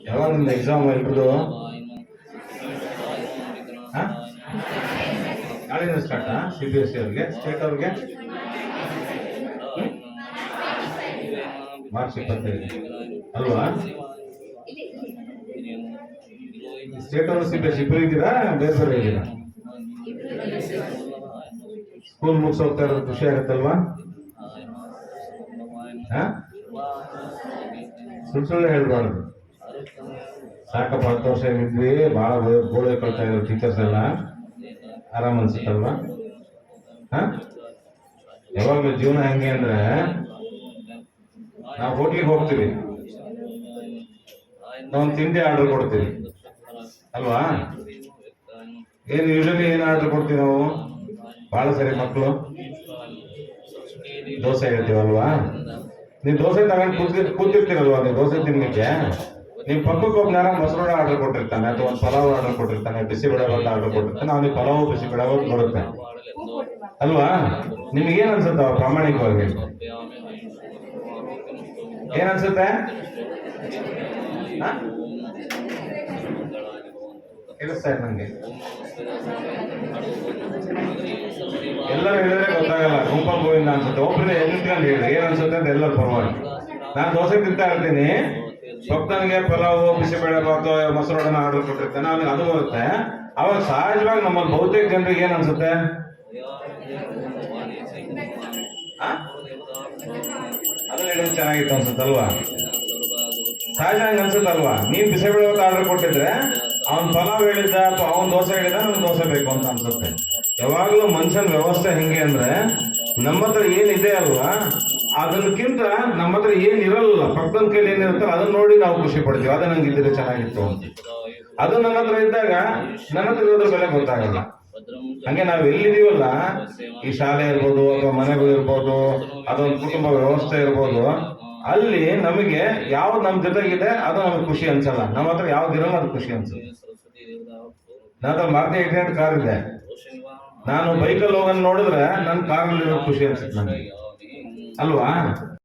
ಯಾವಾಗ ನಿಮ್ದು ಎಕ್ಸಾಮ್ ಇಬ್ಬರದು? ನಾಳೆಯಿಂದ ಸ್ಟಾರ್ಟಾ? CBSE ಅವ್ರಿಗೆ, ಸ್ಟೇಟ್ ಅವ್ರಿಗೆ ಮಾರ್ಚ್ 25 ಅಲ್ವಾ? ಸ್ಟೇಟ್ ಅವರು CBSE ಇಬ್ಬರು ಇದ್ದೀರಾ, ಬೇರೆ ಬೇರೆ ಇದ್ದೀರಾ? ಸ್ಕೂಲ್ ಮುಗಿಸ್ ಹೋಗ್ತಾ ಇರೋದು ಖುಷಿ ಆಗುತ್ತಲ್ವಾ? ಸುಳ್ಳು ಹೇಳ್ಬಾರ್ದು. ಸಾಕಪ್ಪ 10 ವರ್ಷ ಇದ್ವಿ, ಬಹಳ ಗೋಳೆ ಕೊಡ್ತಾ ಇದ್ರು ಟೀಚರ್ಸ್ ಎಲ್ಲ, ಆರಾಮ್ ಅನ್ಸುತ್ತಲ್ವಾ? ಯಾವಾಗ್ಲೂ ಜೀವನ ಹೆಂಗೆ ಅಂದ್ರೆ, ನಾವು ಹೋಟ್ಲಿಗೆ ಹೋಗ್ತೀವಿ, ನಾವು ತಿಂಡಿ ಆರ್ಡರ್ ಕೊಡ್ತೀವಿ ಅಲ್ವಾ? ಯೂಶಲಿ ಏನು ಆರ್ಡರ್ ಕೊಡ್ತೀವಿ ನಾವು? ಬಹಳ ಸರಿ ಮಕ್ಕಳು ದೋಸೆ ಹೇಳ್ತೀವಲ್ವಾ? ನೀವು ದೋಸೆ ತಗೊಂಡು ಕೂತಿರ್ತೀರಲ್ವಾ? ನೀವು ದೋಸೆ ತಿನ್ಲಿಕ್ಕೆ ನಿಮ್ ಪಕ್ಕಕ್ಕೆ ಒಬ್ಬನಾರ ಮೊಸರು ಆರ್ಡರ್ ಕೊಟ್ಟಿರ್ತಾನೆ, ಅಥವಾ ಒಂದು ಪಲಾವ್ ಆರ್ಡರ್ ಕೊಟ್ಟಿರ್ತಾನೆ, ಬಿಸಿಬೇಳೆ ಭಾತ್ ಆರ್ಡರ್ ಕೊಟ್ಟಿರ್ತಾನೆ, ಅವನಿಗೆ ಪಲಾವ್ ಬಿಸಿಬೇಳೆ ಭಾತ್ ಬರುತ್ತೆ ಅಲ್ವಾ? ನಿಮ್ಗೇನ್ ಅನ್ಸುತ್ತೆ ಪ್ರಾಮಾಣಿಕವಾಗಿ? ಏನ್ ಅನ್ಸುತ್ತೆ? ಕೇಳಿಸ್ತಾ ಇದೆ ನಂಗೆ. ಎಲ್ಲರೂ ಹೇಳಿದ್ರೆ ಗೊತ್ತಾಗಲ್ಲ, ಗುಂಪ ಗೋವಿಂದ ಅನ್ಸುತ್ತೆ. ಒಬ್ಬರೇ ನಿಂತ್ಕೊಂಡು ಹೇಳಿ ಏನ್ ಅನ್ಸುತ್ತೆ ಅಂತ ಎಲ್ಲರೂ ಪರವಾಗಿ. ನಾನು ದೋಸೆ ತಿಂತಾ ಇರ್ತೀನಿ, ಭಕ್ತನಿಗೆ ಪಲಾವು ಬಿಸಿಬೇಳೆ ಭಾತು ಮೊಸರೊಡನ ಆರ್ಡರ್ ಕೊಟ್ಟಿರ್ತಾನೆ, ಅವನಿಗೆ ಅದು ಬರುತ್ತೆ. ಅವಾಗ ಸಹಜವಾಗಿ ನಮ್ಮಲ್ಲಿ ಬಹುತೇಕ ಜನರಿಗೆ ಏನ್ ಅನ್ಸುತ್ತೆ? ಅದನ್ನ ಹೇಳಿದ್ರೆ ಚೆನ್ನಾಗಿತ್ತು ಅನ್ಸುತ್ತಲ್ವಾ? ಸಹಜ ಹಂಗ ಅನ್ಸುತ್ತಲ್ವಾ? ನೀವ್ ಬಿಸಿಬೇಳೆ ಭಾತು ಆರ್ಡರ್ ಕೊಟ್ಟಿದ್ರೆ ಅವ್ನ್ ಪಲಾವ್ ಹೇಳಿದ್ದ ಅಥವಾ ಅವ್ನ್ ದೋಸೆ ಹೇಳಿದ ನಮ್ಗೆ ದೋಸೆ ಬೇಕು ಅಂತ ಅನ್ಸುತ್ತೆ. ಯಾವಾಗ್ಲೂ ಮನುಷ್ಯನ ವ್ಯವಸ್ಥೆ ಹೆಂಗೆ ಅಂದ್ರೆ, ನಮ್ಮ ಹತ್ರ ಏನಿದೆ ಅಲ್ವಾ, ಅದಕ್ಕಿಂತ ನಮ್ಮ ಹತ್ರ ಏನ್ ಇರಲ್ಲ, ಪಕ್ಕದ ಕೈಲಿ ಏನಿರುತ್ತಲ್ಲ ಅದನ್ನ ನೋಡಿ ನಾವು ಖುಷಿ ಪಡ್ತೀವಿ. ಅದ ನಂಗೆ ಇದ್ರೆ ಚೆನ್ನಾಗಿತ್ತು ಅಂತ. ಅದು ನನ್ನ ಹತ್ರ ಇದ್ದಾಗ ನನ್ನ ಹತ್ರ ಇರೋದ್ರ ಬೆಲೆ ಗೊತ್ತಾಗಲ್ಲ. ಹಂಗೆ ನಾವು ಎಲ್ಲಿದೀವಲ್ಲ, ಈ ಶಾಲೆ ಇರ್ಬೋದು ಅಥವಾ ಮನೆಗಳು ಇರ್ಬೋದು, ಅದೊಂದು ಕುಟುಂಬ ವ್ಯವಸ್ಥೆ ಇರ್ಬೋದು, ಅಲ್ಲಿ ನಮಗೆ ಯಾವ್ದು ನಮ್ ಜೊತೆಗಿದೆ ಅದು ನಮ್ಗೆ ಖುಷಿ ಅನ್ಸಲ್ಲ. ನಮ್ಮ ಹತ್ರ ಯಾವ್ದಿರಲ್ಲ ಅದು ಖುಷಿ ಅನ್ಸುತ್ತೆ. ನನ್ನ ಹತ್ರ ಮಾರುತಿ 800 ಕಾರ್ ಇದೆ, ನಾನು ಬೈಕಲ್ಲಿ ಹೋಗೋಣ ನೋಡಿದ್ರೆ ನನ್ನ ಕಾರಲ್ಲಿ ಖುಷಿ ಅನ್ಸುತ್ತೆ ನನಗೆ ಅಲ್ವಾ?